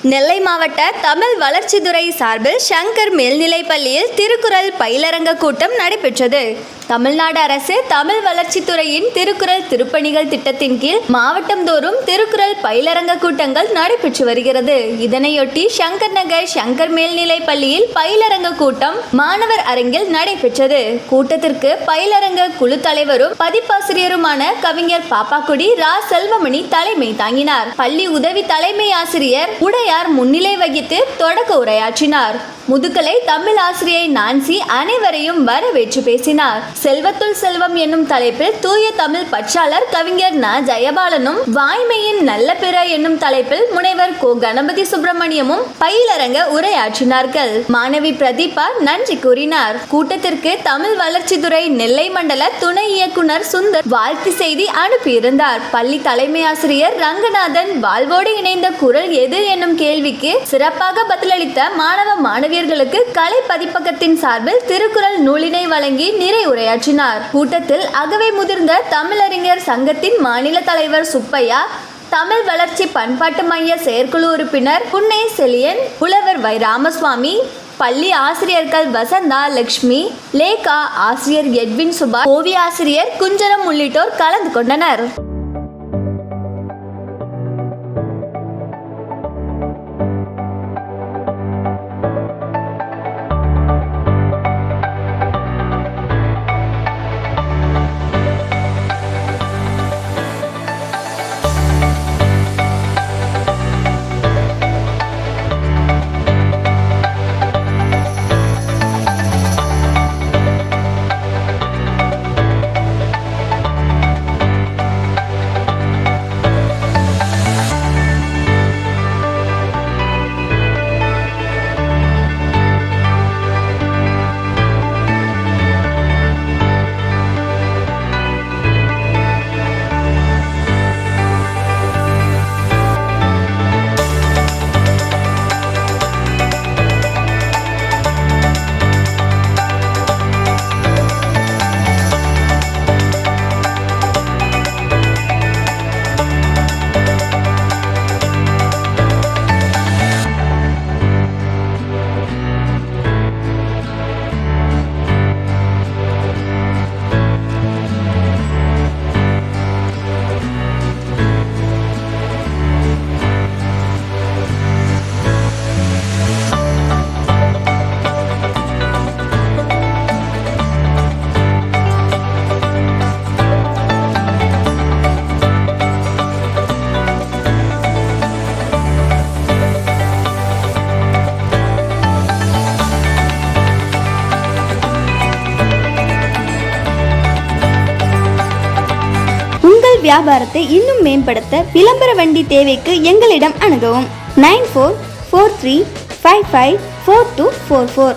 நெல்லை மாவட்ட தமிழ் வளர்ச்சித்துறை சார்பில் சங்கர் மேல்நிலைப்பள்ளியில் திருக்குறள் பயிலரங்க கூட்டம் நடைபெற்றது. தமிழ்நாடு அரசு தமிழ் வளர்ச்சித்துறையின் திருக்குறள் திருப்பணிகள் திட்டத்தின் கீழ் மாவட்டம் தோறும் திருக்குறள் பயிலரங்க கூட்டங்கள் நடைபெற்று வருகிறது. இதனையொட்டி சங்கர் நகர் சங்கர் மேல்நிலைப்பள்ளியில் பயிலரங்க கூட்டம் மாணவர் அரங்கில் நடைபெற்றது. கூட்டத்திற்கு பயிலரங்க குழு தலைவரும் பதிப்பாசிரியருமான கவிஞர் பாப்பாக்குடி ரா செல்வமணி தலைமை தாங்கினார். பள்ளி உதவி தலைமை ஆசிரியர் உடையார் முன்னிலை வகித்து தொடக்க உரையாற்றினார். முதுகலை தமிழ் ஆசிரியை நான்சி அனைவரையும் வரவேற்று பேசினார். செல்வத்துள் செல்வம் என்னும் தலைப்பில் தூய தமிழ் பற்றாளர் கவிஞர் ந ஜெயபாலனும், வாய்மையின் நல்ல பிற என்னும் தலைப்பில் முனைவர் கோ கணபதி சுப்பிரமணியமும் பயிலரங்க உரையாற்றினார்கள். மாணவி பிரதீபா நன்றி கூறினார். கூட்டத்திற்கு தமிழ் வளர்ச்சித்துறை நெல்லை மண்டல துணை இயக்குனர் சுந்தர் வாழ்த்து செய்தி அனுப்பியிருந்தார். பள்ளி தலைமை ஆசிரியர் ரங்கநாதன் வாழ்வோடு இணைந்த குரல் எது என்னும் கேள்விக்கு சிறப்பாக பதிலளித்த மாணவ மாணவியர்களுக்கு கலை பதிப்பகத்தின் சார்பில் திருக்குறள் நூலினை வழங்கி நிறைவுரையாற்றினார். கூட்டத்தில் அகவை முதிர்ந்த தமிழறிஞர் சங்கத்தின் மாநில தலைவர் சுப்பையா, தமிழ் வளர்ச்சி பண்பாட்டு மைய செயற்குழு உறுப்பினர் புன்னே செலியன், புலவர் வை ராமசுவாமி, பள்ளி ஆசிரியர்கள் வசந்தா, லட்சுமி, லேகா, ஆசிரியர் எட்வின் சுபா, ஓவிய ஆசிரியர் குஞ்சரம் உள்ளிட்டோர் கலந்து கொண்டனர். வியாபாரத்தை இன்னும் மேம்படுத்த விளம்பர வண்டி தேவைக்கு எங்களிடம் அணுகவும். 9443554244